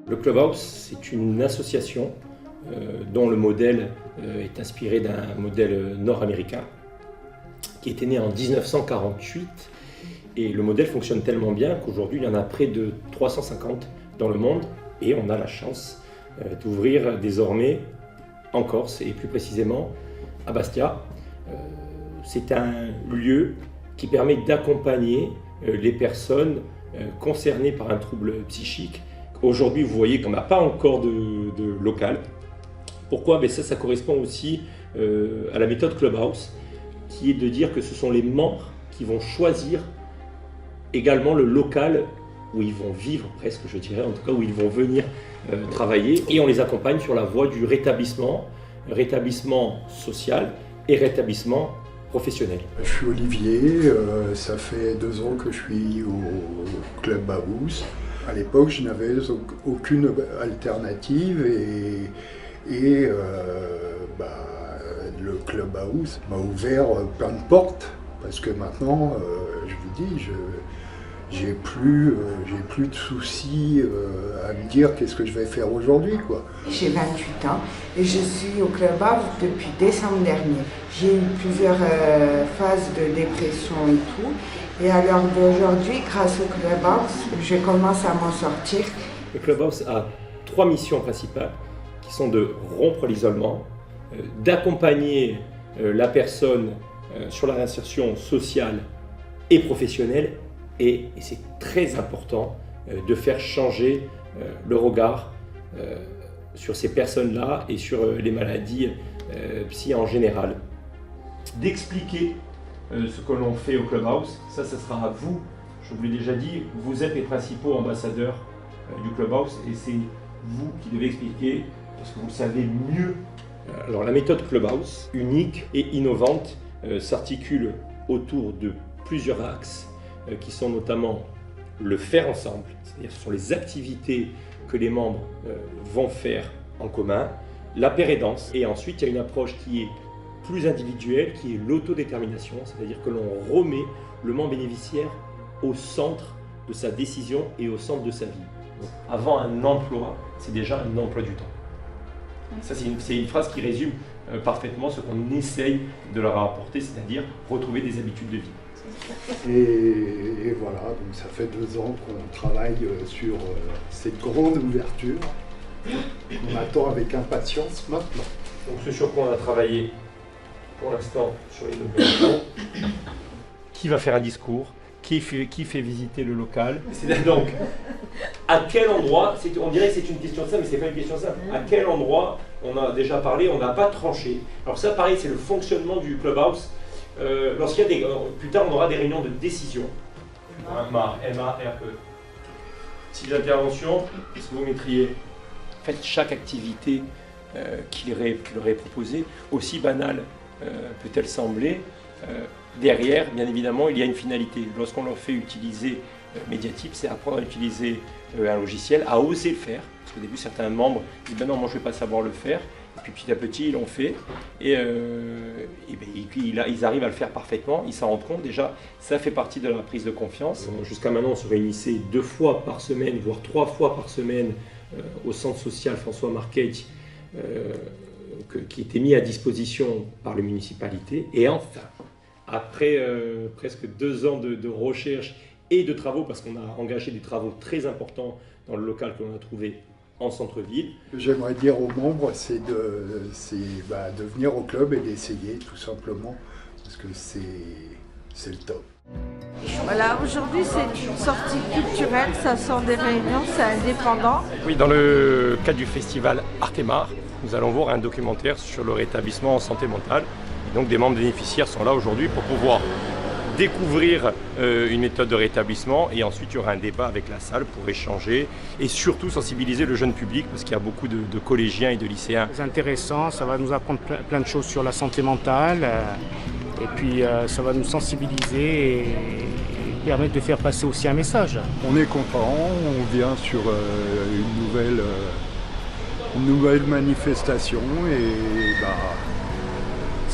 Le Clubhouse, c'est une association dont le modèle est inspiré d'un modèle nord-américain qui était né en 1948. Et le modèle fonctionne tellement bien qu'aujourd'hui, il y en a près de 350 dans le monde. Et on a la chance d'ouvrir désormais en Corse et plus précisément à Bastia. C'est un lieu qui permet d'accompagner les personnes concernées par un trouble psychique. Aujourd'hui, vous voyez qu'on n'a pas encore de local. Pourquoi? Ça correspond aussi à la méthode Clubhouse, qui est de dire que ce sont les membres qui vont choisir également le local où ils vont vivre, presque je dirais, en tout cas où ils vont venir travailler. Et on les accompagne sur la voie du rétablissement social et rétablissement professionnel. Je suis Olivier, ça fait 2 ans que je suis au Clubhouse. À l'époque, je n'avais aucune alternative et le Clubhouse m'a ouvert plein de portes parce que maintenant, je vous dis, j'ai plus de soucis à me dire qu'est-ce que je vais faire aujourd'hui, quoi. J'ai 28 ans et je suis au Clubhouse depuis décembre dernier. J'ai eu plusieurs phases de dépression et tout. Et à l'heure d'aujourd'hui, grâce au Clubhouse, je commence à m'en sortir. Le Clubhouse a 3 missions principales qui sont de rompre l'isolement, d'accompagner la personne sur la réinsertion sociale et professionnelle et c'est très important de faire changer le regard sur ces personnes-là et sur les maladies psy en général. D'expliquer ce que l'on fait au Clubhouse, ça sera à vous. Je vous l'ai déjà dit, vous êtes les principaux ambassadeurs du Clubhouse et c'est vous qui devez expliquer parce que vous le savez mieux. Alors la méthode Clubhouse, unique et innovante, s'articule autour de plusieurs axes qui sont notamment le faire ensemble, c'est-à-dire ce sont les activités que les membres vont faire en commun, la pérédance et ensuite il y a une approche qui est plus individuelle, qui est l'autodétermination, c'est-à-dire que l'on remet le membre bénéficiaire au centre de sa décision et au centre de sa vie. Donc, avant un emploi, c'est déjà un emploi du temps. Ça, c'est une phrase qui résume parfaitement ce qu'on essaye de leur apporter, c'est-à-dire retrouver des habitudes de vie. Et voilà, donc ça fait 2 ans qu'on travaille sur cette grande ouverture qu'on attend avec impatience maintenant. Donc ce sur quoi on a travaillé pour l'instant sur l'inauguration, qui va faire un discours, qui fait visiter le local. C'est donc à quel endroit, on dirait que c'est une question simple, mais c'est pas une question simple. À quel endroit, on a déjà parlé, on n'a pas tranché. Alors ça pareil, c'est le fonctionnement du Clubhouse. Lorsqu'il y a plus tard on aura des réunions de décision. M-A-R-E. Si d'intervention, est-ce que vous mettriez faites chaque activité qu'il leur est proposée, aussi banale peut-elle sembler, derrière, bien évidemment, il y a une finalité. Lorsqu'on leur fait utiliser Mediatip, c'est apprendre à utiliser un logiciel, à oser le faire. Parce qu'au début, certains membres disent ben non, moi je ne vais pas savoir le faire. Et puis petit à petit, ils l'ont fait. Et puis ils arrivent à le faire parfaitement. Ils s'en rendent compte. Déjà, ça fait partie de la prise de confiance. Jusqu'à maintenant, on se réunissait 2 fois par semaine, voire 3 fois par semaine au centre social François Marquet, qui était mis à disposition par les municipalités. Et enfin, après presque 2 ans de recherche et de travaux, parce qu'on a engagé des travaux très importants dans le local que l'on a trouvé en centre-ville. J'aimerais dire aux membres, c'est de venir au club et d'essayer tout simplement, parce que c'est le top. Voilà, aujourd'hui c'est une sortie culturelle, ça sort des réunions, c'est indépendant. Oui, dans le cadre du festival Artemar, nous allons voir un documentaire sur le rétablissement en santé mentale. Et donc des membres bénéficiaires sont là aujourd'hui pour pouvoir découvrir une méthode de rétablissement et ensuite il y aura un débat avec la salle pour échanger et surtout sensibiliser le jeune public parce qu'il y a beaucoup de collégiens et de lycéens. C'est intéressant, ça va nous apprendre plein de choses sur la santé mentale et puis ça va nous sensibiliser et permettre de faire passer aussi un message. On est content, on vient sur une nouvelle manifestation et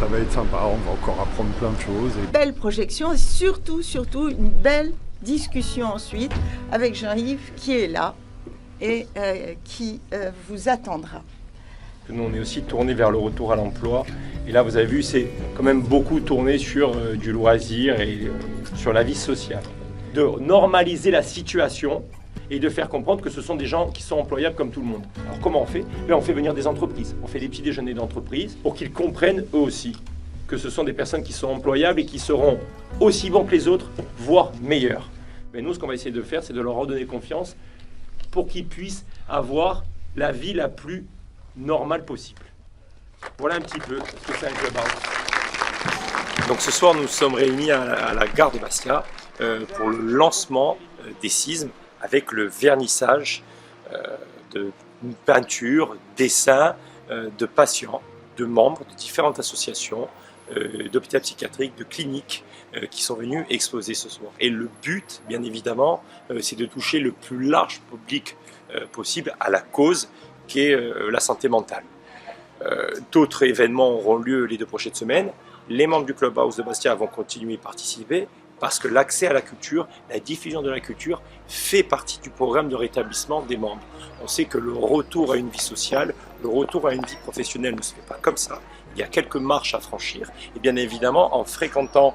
ça va être sympa, on va encore apprendre plein de choses. Belle projection et surtout une belle discussion ensuite avec Jean-Yves qui est là et qui vous attendra. Nous, on est aussi tourné vers le retour à l'emploi. Et là, vous avez vu, c'est quand même beaucoup tourné sur du loisir et sur la vie sociale. De normaliser la situation et de faire comprendre que ce sont des gens qui sont employables comme tout le monde. Alors comment on fait? On fait venir des entreprises. On fait des petits déjeuners d'entreprise pour qu'ils comprennent eux aussi que ce sont des personnes qui sont employables et qui seront aussi bons que les autres, voire meilleurs. Mais nous, ce qu'on va essayer de faire, c'est de leur redonner confiance pour qu'ils puissent avoir la vie la plus normale possible. Voilà un petit peu ce que c'est un Clubhouse. Donc ce soir, nous sommes réunis à la gare de Bastia pour le lancement des CISM avec le vernissage de peinture, dessins de patients, de membres de différentes associations, d'hôpitaux psychiatriques, de cliniques qui sont venus exposer ce soir. Et le but, bien évidemment, c'est de toucher le plus large public possible à la cause qui est la santé mentale. D'autres événements auront lieu les 2 prochaines semaines. Les membres du Clubhouse de Bastia vont continuer à participer parce que l'accès à la culture, la diffusion de la culture fait partie du programme de rétablissement des membres. On sait que le retour à une vie sociale, le retour à une vie professionnelle ne se fait pas comme ça. Il y a quelques marches à franchir. Et bien évidemment, en fréquentant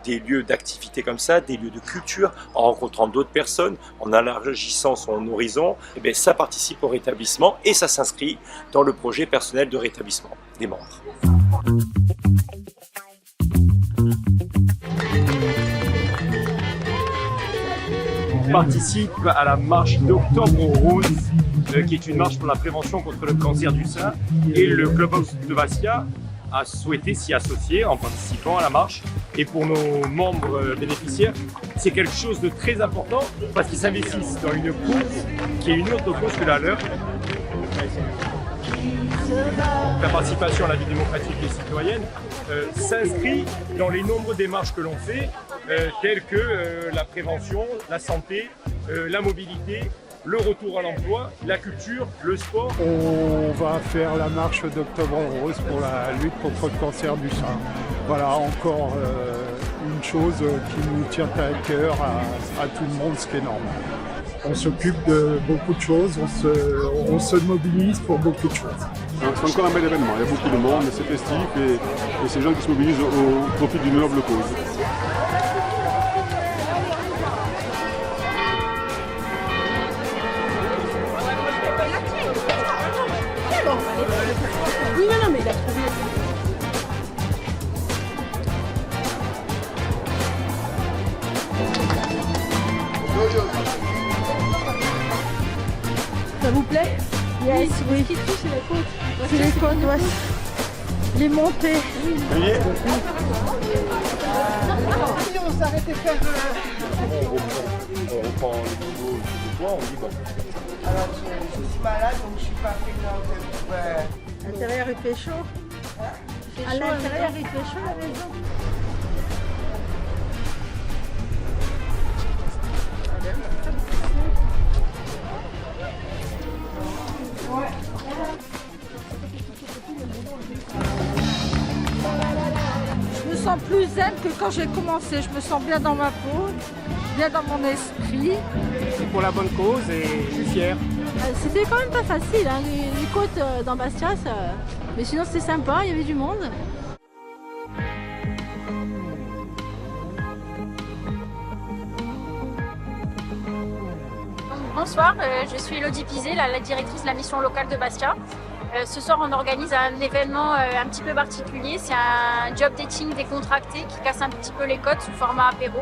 des lieux d'activité comme ça, des lieux de culture, en rencontrant d'autres personnes, en élargissant son horizon, et bien ça participe au rétablissement et ça s'inscrit dans le projet personnel de rétablissement des membres. On participe à la marche d'Octobre Rose, qui est une marche pour la prévention contre le cancer du sein. Et le Clubhouse de Bastia a souhaité s'y associer en participant à la marche. Et pour nos membres bénéficiaires, c'est quelque chose de très important parce qu'ils s'investissent dans une cause qui est une autre cause que la leur. La participation à la vie démocratique et citoyenne s'inscrit dans les nombreuses démarches que l'on fait, telles que la prévention, la santé, la mobilité, le retour à l'emploi, la culture, le sport. On va faire la marche d'Octobre Rose pour la lutte contre le cancer du sein. Voilà, encore une chose qui nous tient à cœur à tout le monde, ce qui est normal. On s'occupe de beaucoup de choses, on se mobilise pour beaucoup de choses. C'est encore un bel événement, il y a beaucoup de monde, c'est festif et c'est des gens qui se mobilisent au profit d'une noble cause. Oui, non, mais il a trouvé. Ça vous plaît? Yes, oui. Ce qui touche, c'est la côte. C'est les côtes, ouais. Les montées. On s'arrête de faire... On reprend le niveau de toi, on dit bon. Alors je suis malade donc je suis pas présente. À l'intérieur il fait chaud. À l'intérieur il fait chaud à la maison. Je me sens plus zen que quand j'ai commencé. Je me sens bien dans ma peau, bien dans mon esprit. C'est pour la bonne cause et je suis fier. C'était quand même pas facile, hein. Les côtes dans Bastia, mais sinon c'était sympa, il y avait du monde. Bonsoir, je suis Elodie Pizet, la directrice de la mission locale de Bastia. Ce soir, on organise un événement un petit peu particulier. C'est un job dating décontracté qui casse un petit peu les codes sous format apéro.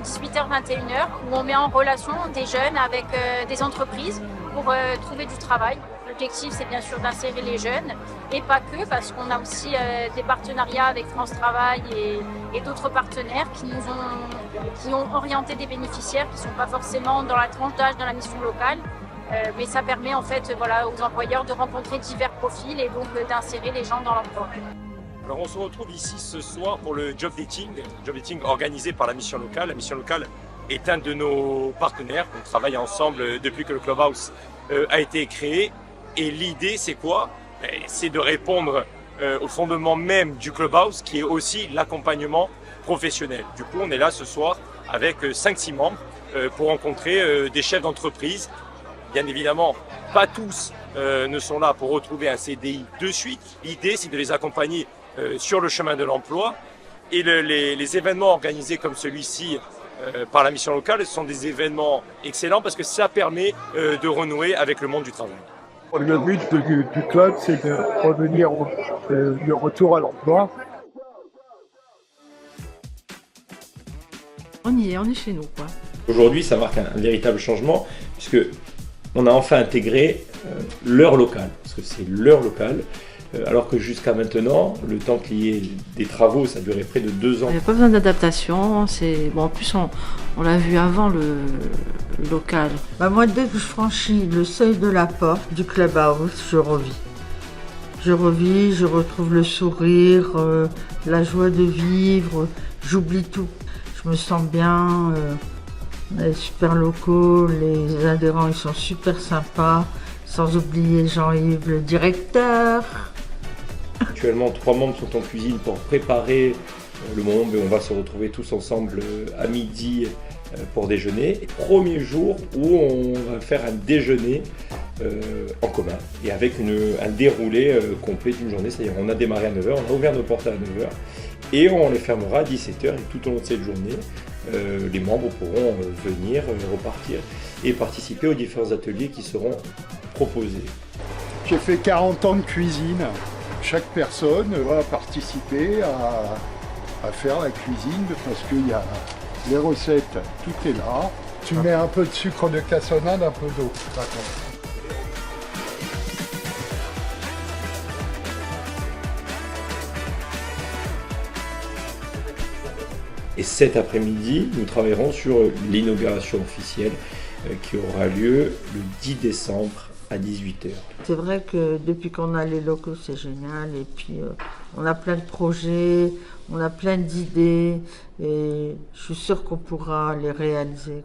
18h-21h, où on met en relation des jeunes avec des entreprises pour trouver du travail. L'objectif, c'est bien sûr d'insérer les jeunes, et pas que, parce qu'on a aussi des partenariats avec France Travail et d'autres partenaires qui ont orienté des bénéficiaires qui ne sont pas forcément dans la tranche d'âge de la mission locale. Mais ça permet en fait aux employeurs de rencontrer divers profils et donc d'insérer les gens dans l'emploi. Alors on se retrouve ici ce soir pour le job dating organisé par la mission locale. La mission locale est un de nos partenaires. On travaille ensemble depuis que le Clubhouse a été créé. Et l'idée c'est quoi? C'est de répondre au fondement même du Clubhouse, qui est aussi l'accompagnement professionnel. Du coup, on est là ce soir avec 5-6 membres pour rencontrer des chefs d'entreprise. Bien évidemment, pas tous ne sont là pour retrouver un CDI de suite. L'idée, c'est de les accompagner sur le chemin de l'emploi. Et les événements organisés comme celui-ci par la mission locale, ce sont des événements excellents parce que ça permet de renouer avec le monde du travail. Le but du club, c'est de revenir du retour à l'emploi. On y est, on est chez nous, quoi. Aujourd'hui, ça marque un véritable changement puisque on a enfin intégré l'heure locale, parce que c'est l'heure locale. Alors que jusqu'à maintenant, le temps qu'il y ait des travaux, ça durait près de 2 ans. Il n'y a pas besoin d'adaptation. Bon, en plus, on l'a vu avant, le local. Moi, dès que je franchis le seuil de la porte du Clubhouse, je revis. Je retrouve le sourire, la joie de vivre, j'oublie tout. Je me sens bien, les super locaux, les adhérents, ils sont super sympas, sans oublier Jean-Yves, le directeur. Actuellement, 3 membres sont en cuisine pour préparer le moment où on va se retrouver tous ensemble à midi pour déjeuner. Et premier jour où on va faire un déjeuner en commun et avec un déroulé complet d'une journée. C'est-à-dire on a démarré à 9h, on a ouvert nos portes à 9h et on les fermera à 17h. Et tout au long de cette journée, les membres pourront venir, repartir et participer aux différents ateliers qui seront proposés. J'ai fait 40 ans de cuisine. Chaque personne va participer à faire la cuisine parce qu'il y a les recettes, tout est là. Tu mets un peu de sucre de cassonade, un peu d'eau. Et cet après-midi, nous travaillerons sur l'inauguration officielle qui aura lieu le 10 décembre à 18h. C'est vrai que depuis qu'on a les locaux, c'est génial. Et puis, on a plein de projets, on a plein d'idées. Et je suis sûre qu'on pourra les réaliser.